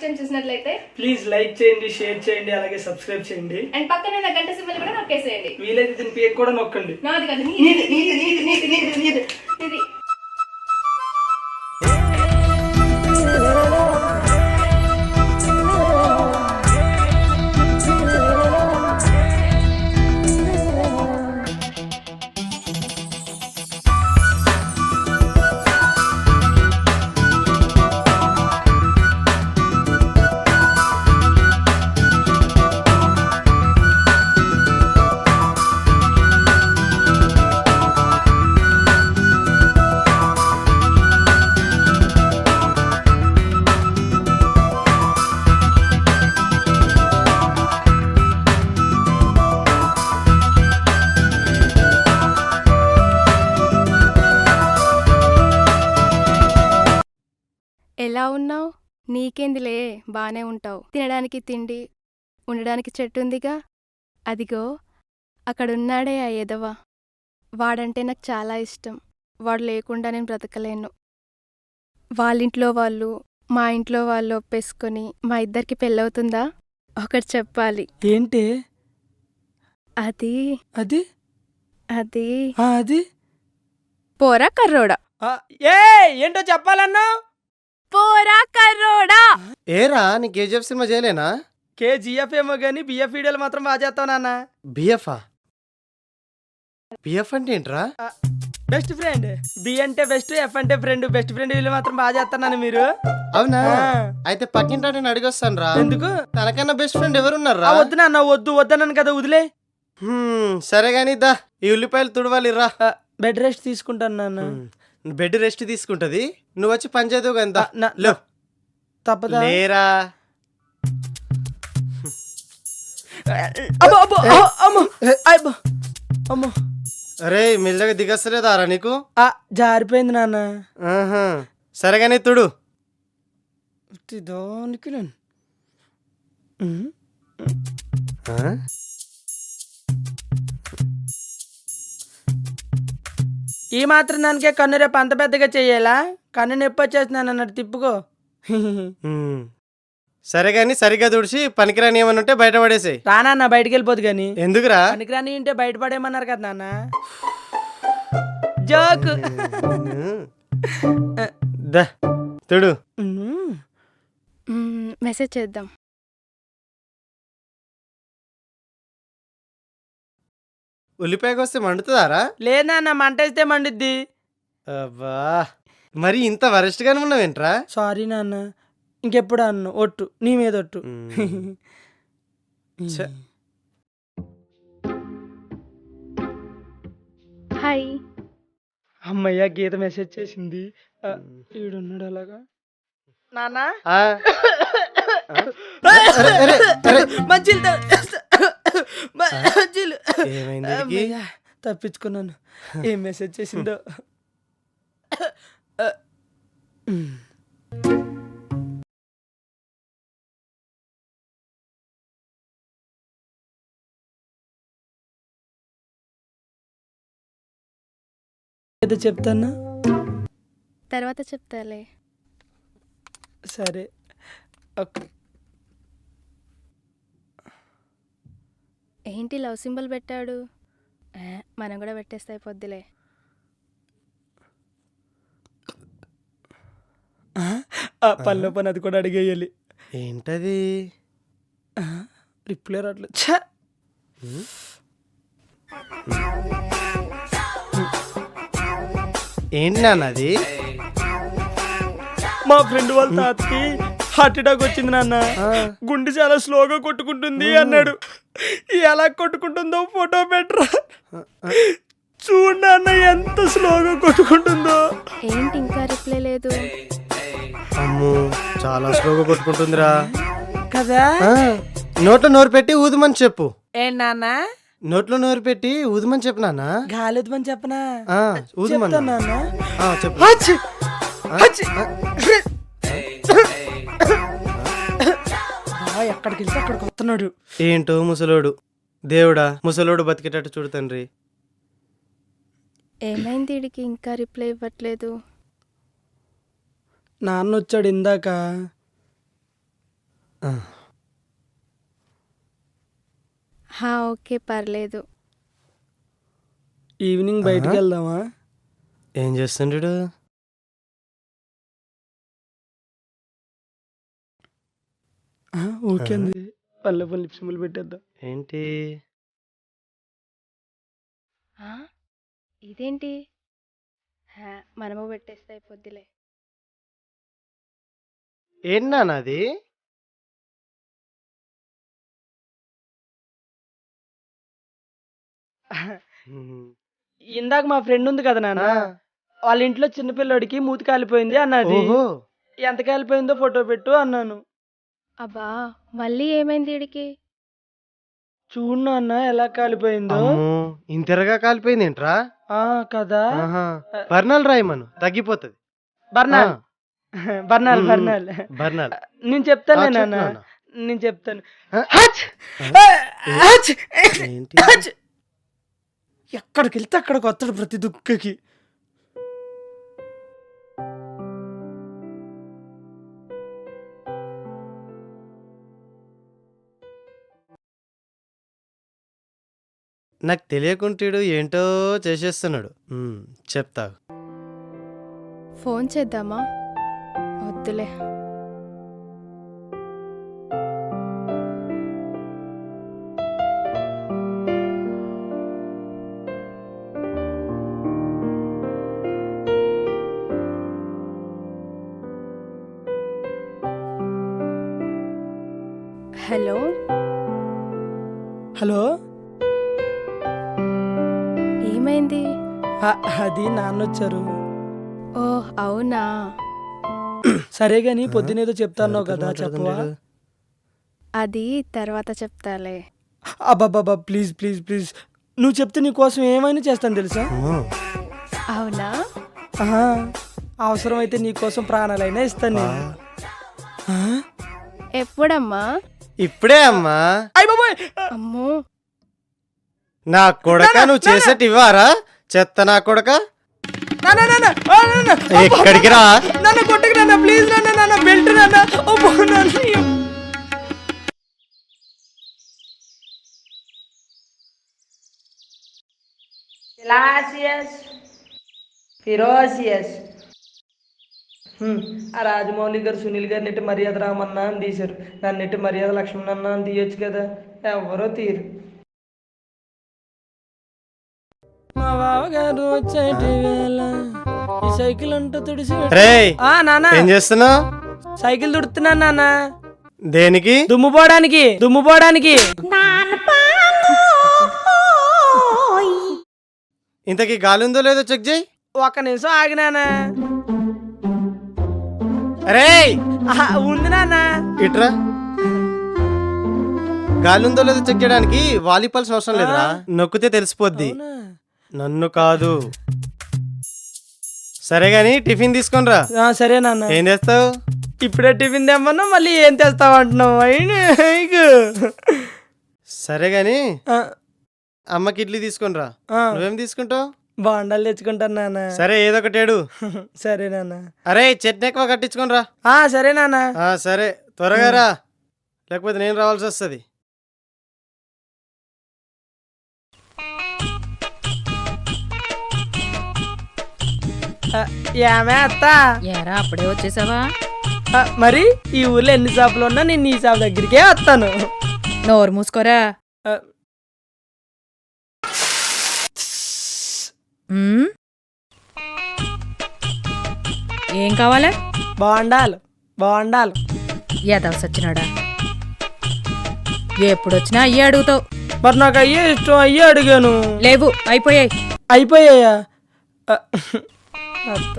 Time చూసినట్లయితే please like చేయండి, share చేయండి, అలాగే సబ్స్క్రైబ్ చేయండి. అండ్ పక్కన ఉన్న గంట సింబల్ కూడా నొక్కేసేయండి. వీలైతే దీని పేరు కూడా నొక్కండి. నాది కాదు, ఇది. ఎలా ఉన్నావు? నీకేందిలే, బానే ఉంటావు. తినడానికి తిండి, ఉండడానికి చెట్టుందిగా. అదిగో అక్కడున్నాడే ఆ ఎదవ. వాడంటే నాకు చాలా ఇష్టం. వాడు లేకుండా నేను బ్రతకలేను. వాళ్ళింట్లో వాళ్ళు, మా ఇంట్లో వాళ్ళు ఒప్పేసుకొని మా ఇద్దరికి పెళ్ళవుతుందా? ఒకటి చెప్పాలి. ఏంటి అది అది అది అది పోరా కర్రోడా, ఏ ఏంటో చెప్పాలన్నా? పోరా కర్రోడా. ఏరా నీ కేజీఎఫ్ సినిమా చేయలేనా? కేజీఎఫ్ ఏమో కానీ బిఎఫ్ వీడియోలు మాత్రం బాగా చేస్తావు నాన్న. బిఎఫ్ఆ? బిఎఫ్ అంటే ఏంట్రా? Best friend. బి అంటే బెస్ట్, ఎఫ్ అంటే ఫ్రెండ్. బెస్ట్ ఫ్రెండ్ వీళ్ళు మాత్రం బాగా చేస్తున్నాను మీరు. అవునా? ఆ. అయితే పక్కింటా నేను అడిగొస్తాను రా. ఎందుకు? తనకన్నా బెస్ట్ ఫ్రెండ్ ఎవరున్నారా? వద్దు నాన్న, వద్దన్నాను కదా, వదిలే. సరే గాని దా ఈ ఉల్లిపాయలు తుడవాలి రా. బెడ్ రెస్ట్ తీసుకుంటాను నాన్న. బెడ్ రెస్ట్ తీసుకుంటది, నువ్వు వచ్చి పని చేద్దావు కదా. లో తప్పదా? లేరా. అమ్మో, అరే మెల్లగా దిగస్తలేదారా నీకు? జారిపోయింది నాన్న. ఆహా. సరే గాని తుడు. దానికి నేను ఆ? ఈ మాత్రం దానికే కన్ను రేపు అంత పెద్దగా చెయ్యాలా? కన్ను నొప్పి వచ్చేస్తున్నాను అన్నట్టు తిప్పుకో. సరే గాని సరిగ్గా తుడిచి పనికిరాని ఏమన్నా ఉంటే బయట పడేసాయి. రానా బయటికి వెళ్ళిపోదు గాని. ఎందుకురా? పనికిరాని ఉంటే బయట పడేయమన్నారు కదా నాన్న. జోక్. దా తుడు. మెసేజ్ చేద్దాం. ఉల్లిపాయకి వస్తే మండుతుందారా? లేదన్న, మంటేస్తే మండుద్ది. అబ్బా, మరి ఇంత వరస్ట్ గానే ఉన్నావేంట్రా? సారీ నాన్న, ఇంకెప్పుడు అన్ను ఒట్టు, నీ మీద ఒట్టు. ఛ. హాయ్. అమ్మయ్య, గీత మెసేజ్ చేసింది. ఈడున్నాడు అలాగా. నాన్న ఆ? అరే, అరే, అరే. మంచిలు ఏమైంది వీడికి? తప్పించుకున్నాను. ఏం మెసేజ్ చేసిందో. ఏదో చెప్తానా? తర్వాత చెప్తాలే. సరే ఓకే. ఏంటి లవ్ సింబల్ పెట్టాడు? మనం కూడా పెట్టేస్తే అయిపోద్దిలే. పనిలో పని అది కూడా అడిగేయాలి. ఏంటది? రిప్లై రావట్లేదు. ఏంటి నాన్న అది? మా ఫ్రెండ్ వాళ్ళ తాతకి హార్ట్ అటాక్ వచ్చింది నాన్న. గుండె చాలా స్లోగా కొట్టుకుంటుంది అన్నాడు. ఎలా కొట్టుకుంటుందో ఫోటో పెట్టరా. చూడు నాన్న, ఎంత స్లోగా కొట్టుకుంటుందో. ఏంటి ఇంకా రిప్లై లేదు? అమ్మో, చాలా స్లోగా కొట్టుకుంటుందిరా కదా. నోట్లో నోరు పెట్టి ఊదమని చెప్పు. ఏంటి నాన్న? నోట్లో నోరు పెట్టి ఊదమని చెప్పు నాన్న. గాలిద్మని చెప్పనా? ఊదమని నాన్న. చెప్పు. ఎక్కడికి వెళ్తే అక్కడికి వస్తున్నాడు. ఏంటో ముసలోడు. దేవుడా, ముసలోడు బతికేటట్టు చూడు తండ్రి. ఏమైంది వీడికి ఇంకా రిప్లై ఇవ్వట్లేదు? నాన్న వచ్చాడు ఇందాక. ఓకే పర్లేదు. ఈవినింగ్ బయటికి వెళ్దామా? ఏం చేస్తుండడు? ఓకే అండి. పల్లె పల్లె లిప్సిములు పెట్టేద్దాం. ఏంటి ఇదేంటి? మనము పెట్టేస్తే అయిపోద్దిలే. ఏంటి నాది? ఇందాక మా ఫ్రెండ్ ఉంది కదా నాన్న, వాళ్ళ ఇంట్లో చిన్నపిల్లడికి మూతి కాలిపోయింది అన్నది. ఎంత కాలిపోయిందో ఫోటో పెట్టు అన్నాను. అబ్బా మళ్ళీ ఏమైంది వీడికి? చూడు నాన్న ఎలా కాలిపోయిందో. ఇంతరగా కాలిపోయింది ఏంట్రా? కదా. బర్నాలు రాయమను, తగ్గిపోతుంది. బర్నాల్ బర్నాల్ బర్నాల్ బర్నాల్ నేను చెప్తాను నాన్న, నేను చెప్తాను. ఏంటి? ఎక్కడికి వెళ్తే అక్కడికి వస్తాడు ప్రతి దుఃఖకి. నాకు తెలియకుంటాడు ఏంటో చేసేస్తున్నాడు. చెప్తా. ఫోన్ చేద్దామా? వద్దులే. హలో హలో, ఏమైంది? అది నాన్న వచ్చారు. ఓ అవునా? సరే గాని పొద్దునేదో చెప్తాను కదా, చెప్పవా? అది తర్వాత చెప్తాలే. అబ్బాబ్బా ప్లీజ్ ప్లీజ్ ప్లీజ్, నువ్వు చెప్తే నీ కోసం ఏమైనా చేస్తాను తెలుసా? అవునా? అవసరమైతే నీ కోసం ప్రాణాలైనా ఇస్తాను నేను. ఎప్పుడమ్మా? ఇప్పుడే అమ్మా. అయ్య బాబోయ్, అమ్మో నా కొడక నువ్వు చేసేటి ఇవ్వారా? చెత్త నా కొడక. ఎక్కడికి రా? నన్ను కొట్టకు నాన్న, ప్లీజ్ నాన్న, నాన్న బెల్ట్ నాన్న. ఆ రాజమౌళి గారు సునీల్ గారు నెట్టి మర్యాద రామన్న అని తీశారు, నన్ను నెట్టి మర్యాద లక్ష్మణ్ అన్న అని తీయొచ్చు కదా, ఎవరో తీరు. మా బావగారు వచ్చేటి వేళ ఈ సైకిల్ అంటూ తుడిసి నాన్న. ఏం చేస్తున్నావు? సైకిల్ తుడుతున్నా నాన్న. దేనికి? దుమ్ముపోవడానికి, దుమ్ముపోవడానికి. ఇంతకీ గాలి ఉందో లేదో చెక్ చేయి. ఒక్క నిమిషం ఆగినానా. అరే ఉంది నాన్న. ఇట్రా. గాలి ఉందో లేదో చెక్ చేయడానికి వాలీపాల్స్ అవసరం లేదురా, నొక్కితే తెలిసిపోద్ది. నన్ను కాదు. సరే గాని టిఫిన్ తీసుకొని రా. సరే నాన్న. ఏం చేస్తావు? ఇప్పుడే టిఫిన్ తెమ్మన్నా మళ్ళీ ఏం తెస్తావు అంటున్నావు? సరే గాని అమ్మకి ఇడ్లీ తీసుకొని రా. నువ్వేం తీసుకుంటావు? బాండాలు తెచ్చుకుంటాను నాన్న. సరే ఏదో ఒకటి ఏడు. సరే నాన్న. అరే చట్నీ ఎక్కువ కట్టించుకొని రా. సరే నాన్న. సరే త్వరగా రా, లేకపోతే నేను రావాల్సి వస్తుంది. ఏమే అత్త, ఏరా అప్పుడే వచ్చేసావా? మరి ఈ ఊర్లో ఎన్ని షాపులు ఉన్నా నేను ఈ షాప్ దగ్గరికే వస్తాను. నోరు మూసుకోరా. ఏం కావాలా? బాండాలు బాండాలు. ఏదవ సచ్చినాడా, ఎప్పుడొచ్చినా అయ్యే అడుగుతావు. మరి నాకు అయ్యే ఇష్టం, అయ్యే అడిగాను. లేవు, అయిపోయాయి. అయిపోయాయా అత్త?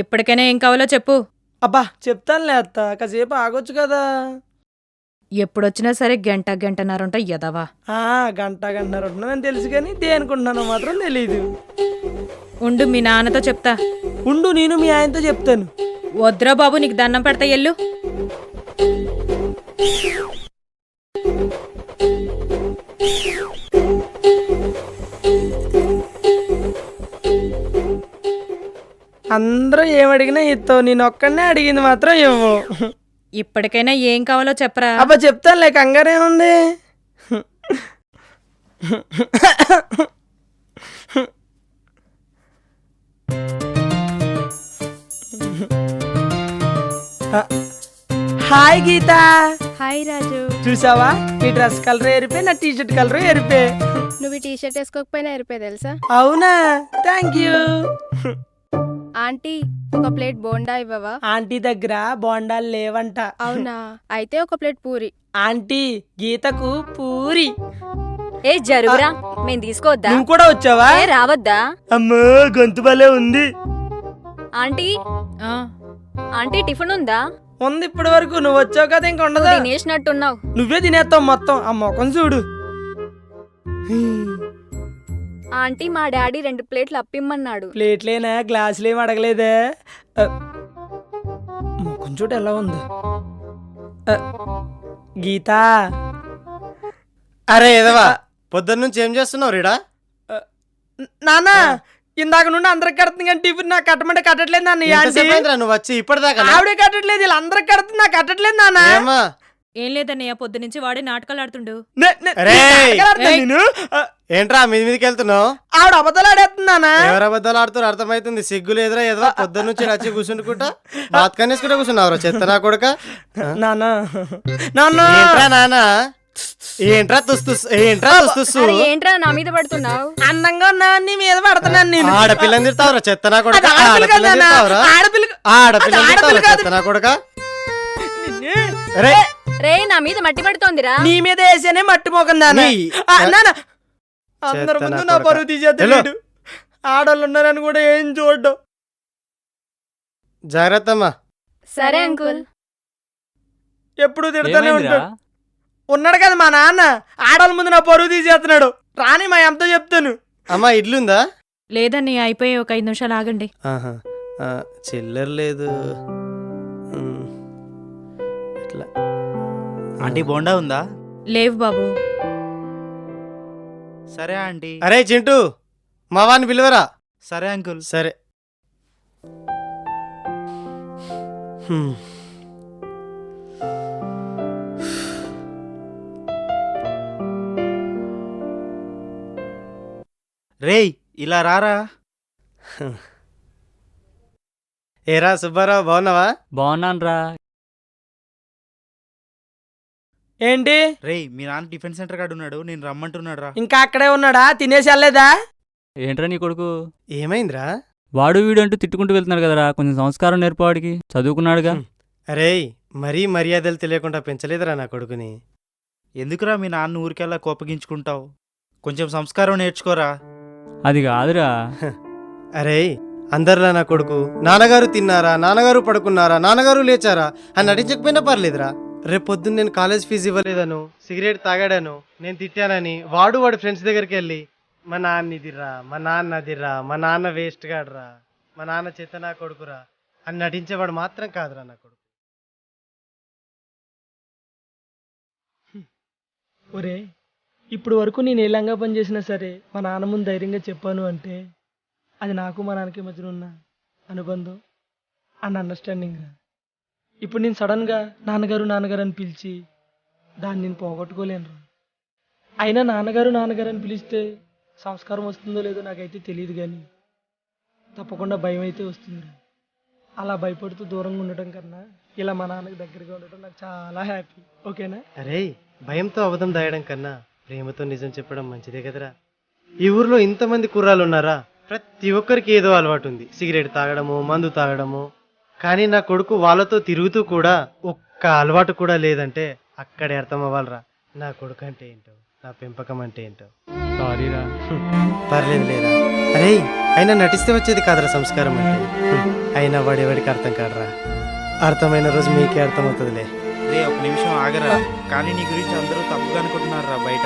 ఇప్పటికైనా ఏం కావాలో చెప్పు. అబ్బా చెప్తానులే అత్త, కాసేపు ఆగొచ్చు కదా. ఎప్పుడొచ్చినా సరే గంట గంటన్నరంట ఎదవా. గంట గంటన్నర ఉంటుందని తెలుసు కానీ దేనికుంటున్నానో మాత్రం తెలీదు. ఉండు మీ నాన్నతో చెప్తా. ఉండు నేను మీ ఆయనతో చెప్తాను. వద్దురా బాబు, నీకు దండం పెడతా ఎల్లు. అందరూ ఏమడిగినా ఇస్తావు, నేను ఒక్కడనే అడిగింది మాత్రం ఇవ్వు. ఇప్పటికైనా ఏం కావాలో చెప్పరా. అబ్బా చెప్తానులే, కంగారే ఉంది. హాయ్ గీత. హాయ్ రాజు. చూసావా, నీ డ్రెస్ కలర్ ఎరిపే, నా టీ షర్ట్ కలర్ ఎరిపే. నువ్వు ఈ టీషర్ట్ వేసుకోకపోయినా ఎరిపే తెలుసా? అవునా, థ్యాంక్ యూ. ఆంటీ ఒక ప్లేట్ బోండా ఇవ్వవా? ఆంటీ దగ్గర బోండాలు లేవంట. అవునా, అయితే ఒక ప్లేట్ పూరి. ఆంటీ గీతకు పూరి. ఏ జరుగురా, మేము తీసుకోవద్దా? నువ్వు కూడా వచ్చావా? ఏ రావద్దా? అమ్మో గొంతు భలే ఉంది. ఆంటీ ఆ, ఆంటీ టిఫిన్ ఉందా? ఉంది ఇప్పటి వరకు, నువ్వు వచ్చావు కదా ఇంక ఉండదా? తినేసినట్టున్నావు. నువ్వే తినేస్తావు మొత్తం. ఆ మొఖం చూడు. ఆంటీ మా డాడీ 2 ప్లేట్లు అప్పిమ్మన్నాడు. ప్లేట్లేనా, గ్లాసులేం అడగలేదే. ఆ, మొఖం చూడు ఎలా ఉంది. ఆ, గీత. అరే ఎదవా, పొద్దున్న నుంచి ఏం చేస్తున్నావు రీడా? నానా, ఇందాక నుండి అందరికి కడుతుంది కానీ టిఫిన్ నాకు కట్టమంటే కట్టట్లేదు నాన్న. ఈ ఆంటీ. ఎంతసేపు అయిందిరా నువ్వు వచ్చి ఇప్పటిదాకా? ఆవిడే కట్టట్లేదు, వీళ్ళందరికి కడుతుంది, నాకు కట్టట్లేదు నాన్న. ఏమ్మా? ఏం లేదన్నయ్య, పొద్దు నుంచి వాడే నాటకాలు ఆడుతుండు. రేయ్! నేను ఏంట్రా మీది మీదకి వెళ్తున్నావు? ఆవిడ అబద్ధాలు ఆడేస్తుంది నాన్న. ఎవరు అబద్ధాలు ఆడుతారు అర్థమైతుంది. సిగ్గులు ఎదురా ఎదురా పొద్దున్న నుంచి వచ్చి కూర్చుంటుకుంటా బాత్కనేసుకుంటా కూర్చున్నావు చెత్త నా కొడుక. నాన్న నాన్న ఏంట్రా నానా, ఏంట్రా తుస్తుస్, ఏంట్రా తుస్తుస్సు? అరే ఏంట్రా నా మీద పడుతున్నావు? అందంగా ఉన్నా నీ మీద పడుతున్నాను నేను. ఆడపిల్లని తిడతావురా చెత్త నా కొడుక. అది ఆడపిల్ల కాదు ఆడపిల్లని నాన్న. తిడతావురా? ఆడపిల్ల- ఆడపిల్లని అది ఆడపిల్ల తిడతావురా కాదు. చెత్త నా కొడుక. నిన్ను- రే రే నా మీద మట్టి పడుతోందిరా. నీ మీద వేసేనే మట్టి మోకం నాన్న. నీ- నాన్న అందరి చెత్త నా ముందు నా కొడుక. పరువు తీసేస్తాడు. వెళ్ళు. ఆడోళ్ళు ఉన్నారని కూడా ఏం చూడ్డం. జాగ్రత్త అమ్మా. సరే అంకుల్. ఎప్పుడు తిడతానే ఉంటాడు. ఉన్నాడు కదా మా నాన్న, ఆడోళ్ళ ముందు నా పరువు తీసేస్తున్నాడు. రాని మా ఎంతో చెప్తాను. అమ్మా ఇడ్లుందా? లేదన్నయ్య, అయిపోయి ఒక 5 నిమిషాలు ఆగండి. ఆహా, చిల్లర లేదు. ఎట్లా? ఆంటీ బోండా ఉందా? లేవు బాబు. సరే ఆంటీ. అరే చింటూ, మా వాడిని పిలువరా. సరే అంకుల్. సరే. రేయ్ ఇలా రారా. ఏరా సుబ్బారావు బాగున్నావా? బాగున్నానురా. ఏంటి రేయ్ మీ నాన్న టిఫిన్ సెంటర్ కాడ ఉన్నాడు, నేను రమ్మంటున్నాడు రా. ఇంకా అక్కడే ఉన్నాడా? తినేసి వెళ్ళలేదా? ఏంట్రా నీ కొడుకు? ఏమైందిరా? వాడు వీడు అంటూ తిట్టుకుంటూ వెళ్తున్నాడు కదరా, కొంచెం సంస్కారం నేర్పవాడికి. చదువుకున్నాడుగా. అరే మరీ మర్యాదలు తెలియకుండా పెంచలేదురా నా కొడుకుని. ఎందుకురా మీ నాన్న ఊరికెల్లా కోపగించుకుంటావు? కొంచెం సంస్కారం నేర్చుకోరా. అది కాదురా. అరే అందరిలా నా కొడుకు నాన్నగారు తిన్నారా, నాన్నగారు పడుకున్నారా, నాన్నగారు లేచారా అని నటించకపోయినా పర్లేదురా. రేపు పొద్దున్న నేను కాలేజ్ ఫీజు ఇవ్వలేదను, సిగరెట్ తాగాడాను, నేను తిట్టానని వాడు వాడి ఫ్రెండ్స్ దగ్గరికి వెళ్ళి మా నాన్న ఇదిరా, మా నాన్న అదిరా, మా నాన్న వేస్ట్ గాడురా, మా నాన్న చెత్త నా కొడుకురా అని నటించేవాడు మాత్రం కాదురా నా కొడుకు. ఒరే, ఇప్పుడు వరకు నేను ఏ లంగా పని చేసినా సరే మా నాన్న ముందు ధైర్యంగా చెప్పాను అంటే అది నాకు మా నాన్నకి మధ్యన ఉన్న అనుబంధం అండ్ అండర్స్టాండింగ్ రా. ఇప్పుడు నేను సడన్గా నాన్నగారు నాన్నగారు అని పిలిచి దాన్ని నేను పోగొట్టుకోలేను రా. అయినా నాన్నగారు నాన్నగారు అని పిలిస్తే సంస్కారం వస్తుందో లేదో నాకైతే తెలియదు, కానీ తప్పకుండా భయం అయితే వస్తుందిరా. అలా భయపడుతూ దూరంగా ఉండటం కన్నా ఇలా మా నాన్నకి దగ్గరగా ఉండటం నాకు చాలా హ్యాపీ. ఓకేనా? అరే భయంతో అబద్ధం దాయడం కన్నా ప్రేమతో నిజం చెప్పడం మంచిదే కదరా. ఈ ఊర్లో ఇంతమంది కుర్రాలు ఉన్నారా, ప్రతి ఒక్కరికి ఏదో అలవాటు ఉంది, సిగరెట్ తాగడము, మందు తాగడము. కానీ నా కొడుకు వాళ్ళతో తిరుగుతూ కూడా ఒక్క అలవాటు కూడా లేదంటే అక్కడే అర్థం అవ్వాలరా నా కొడుకు అంటే ఏంటో, నా పెంపకం అంటే ఏంటో. సారీరా. పర్లేదు లేరా. అరే అయినా నటిస్తే వచ్చేది కాదురా సంస్కారం అంటే. అయినా వాడెవడికి అర్థం కాడరా. అర్థమైన రోజు మీకే అర్థమవుతుందిలే. రే ఒక నిమిషం ఆగరా. కానీ నీ గురించి అందరూ తప్పుగా అనుకుంటున్నారా బయట.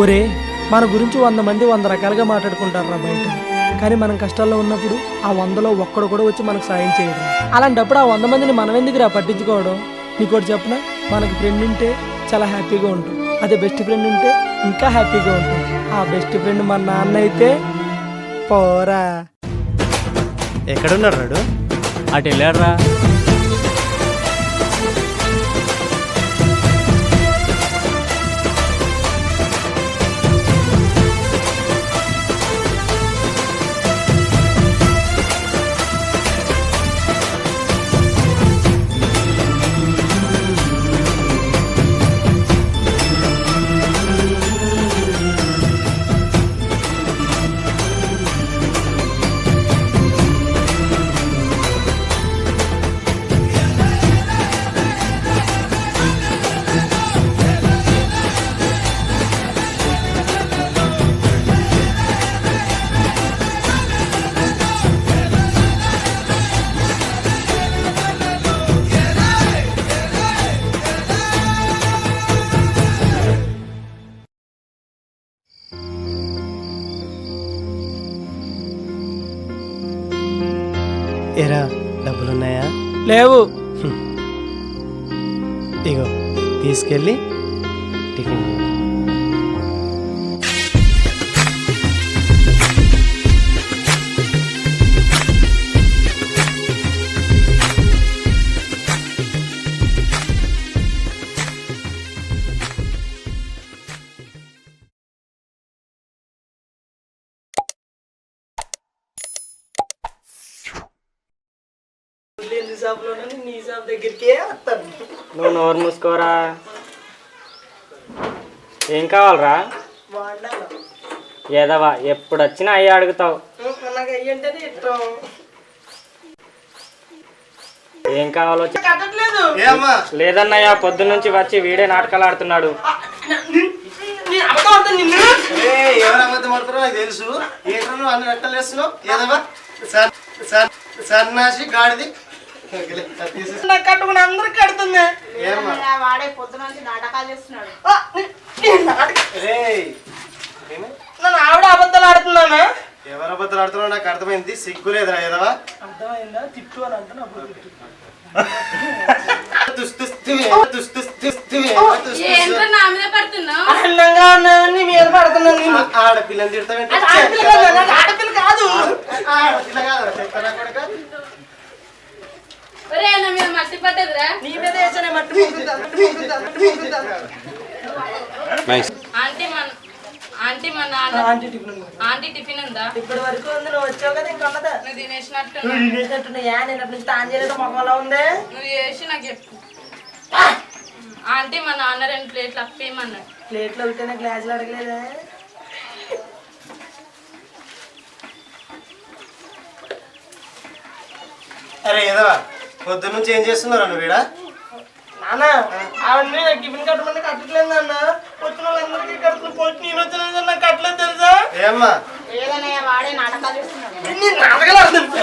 ఒరే, మన గురించి 100 మంది 100 రకాలుగా మాట్లాడుకుంటారా బయట, కానీ మనం కష్టాల్లో ఉన్నప్పుడు ఆ 100లో ఒక్కడు కూడా వచ్చి మనకు సాయం చేయడు. అలాంటప్పుడు ఆ 100 మందిని మనం ఎందుకురా పట్టించుకోవడం? నీకోటి చెప్పనా, మనకు ఫ్రెండ్ ఉంటే చాలా హ్యాపీగా ఉంటాం. అదే బెస్ట్ ఫ్రెండ్ ఉంటే ఇంకా హ్యాపీగా ఉంటాం. ఆ బెస్ట్ ఫ్రెండ్ మా నాన్న అయితే పోరా. ఎక్కడున్నాడు రాడు? అటు వెళ్ళాడురా. ఏరా డబ్బులున్నాయా? లేవు. ఇగో తీసుకెళ్ళి టిఫిన్ చేయి. నీ షాప్ దగ్గరికే వస్తాను. నువ్వు నోరు మూసుకోరా. ఏం కావాలరా? ఏదవా ఎప్పుడు వచ్చినా అయ్యి అడుగుతావు. నాకు అయ్యంటేనే ఇష్టం. ఏం కావాలో కట్టట్లేదు. లేదన్నయ్య, పొద్దున్నుంచి వచ్చి వీడే నాటకాలు ఆడుతున్నాడు. ఎవరు అబద్ధం ఆడుతారో నాకు తెలుసు. ఏంటో నువ్వు అన్ని రెక్కలు వేస్తున్నావు. ఏదమ్మా సన్నాసి గాడిది నాకు కట్టుకుని అందరికి కడుతుంది. వాడే పొద్దున నుంచి నాటకాలు చేస్తున్నాడు. నన్ను ఆవిడ అబద్ధాలు ఆడుతున్నానా? ఎవరు అబద్ధాలు ఆడుతున్నావు నాకు అర్థమైంది. సిగ్గు లేదురా ఏదవా? అర్థమైందా? తిట్టు అని అంటే అప్పుడు తిట్టు. అందంగా ఉన్నానని మీద పడుతున్నాను. ఆడపిల్లని తిడతావేంటి? ఆడపిల్ల కాదు. ఆడపిల్ల కాదు చెప్తారా కొడుక? మట్టి పట్టదురా. నీ మీద వేసానే మట్టి పూసుతాను. ఆంటీ మన నాన్న ఆంటీ టిఫిన్ ఉందా? ఇప్పటి వరకు ఉంది. నువ్వు వచ్చావు కదా ఇంకా ఉన్నదా? నువ్వు తినేసినట్టు తినేసినట్టున్నాయా? నేను అప్పటి నుంచి తాను చేయలేదు. మొక్కలా ఉంది. నువ్వు చేసి నాకు చెప్పు. ఆంటీ మా నాన్న 2 ప్లేట్లు అప్పేయమన్నాడు. ప్లేట్లో ఉంటేనే గ్లాసులు అడగలేదా? అరే ఏదవా పొద్దున్న నుంచి ఏం చేస్తున్నారా నువ్వు ఈడ? నాన్న ఆవిడ నాకు టిఫిన్ కట్టమంటే కట్టట్లేదు నాన్న. వచ్చిన వాళ్ళందరికీ కడుతున్నా. పోటీ నేను వచ్చిన నాకు కట్టలేదు తెలుసా? ఏమ్మా ఏదన్నయ్య వాడే నాటకాలు చేస్తున్నాడు. నాటకాలు ఆడుతుంది.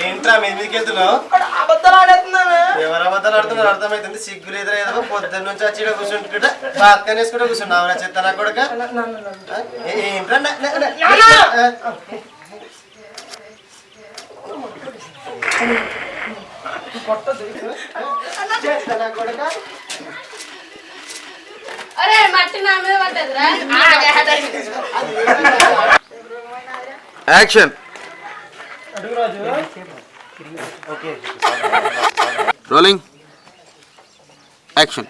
ఏంట్రా మీ మీదకి వెళ్తున్నావు? అబద్ధాలు ఆడేస్తున్నాను. ఎవరు అబద్ధాలు ఆడుతున్నారు అర్థమైతుంది. సిగ్గు లేదురా ఏదో పొద్దున్న నుంచి వచ్చి ఈడ కూర్చుంటుంటే బాగా వేసుకుంటే కూర్చున్నావు. చెత్త నా కొడుక ఏంట్రా కొడుక అరే మట్టి నా మీద పట్టదురా. యాక్షన్. Rolling action.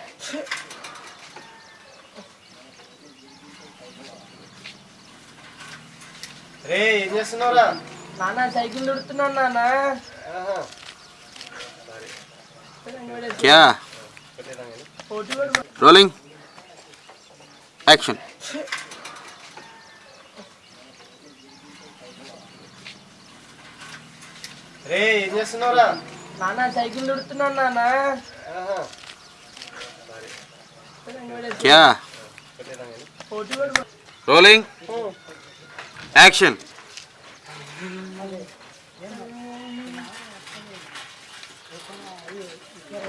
రే ఏం చేస్తున్నావురా? నాన్న సైకిల్ దొరుకుతున్నాను నాన్న. క్యా రోలింగ్ యాక్షన్. రే ఏం చేస్తున్నావురా? నాన్న సైకిల్ దొరుకుతున్నాను నాన్న. క్యా రోలింగ్ యాక్షన్.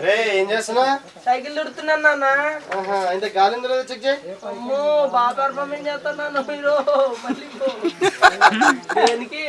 రే ఏం చేస్తున్నా? సైకిల్ దొరుకుతున్నాను నాన్న. ఇంత గాలి ఎందులో చెక్ చేయి. అమ్మో బాగా పర్ఫార్మెన్స్ చేస్తాను నాన్న. మీరు మళ్ళీ దేనికి?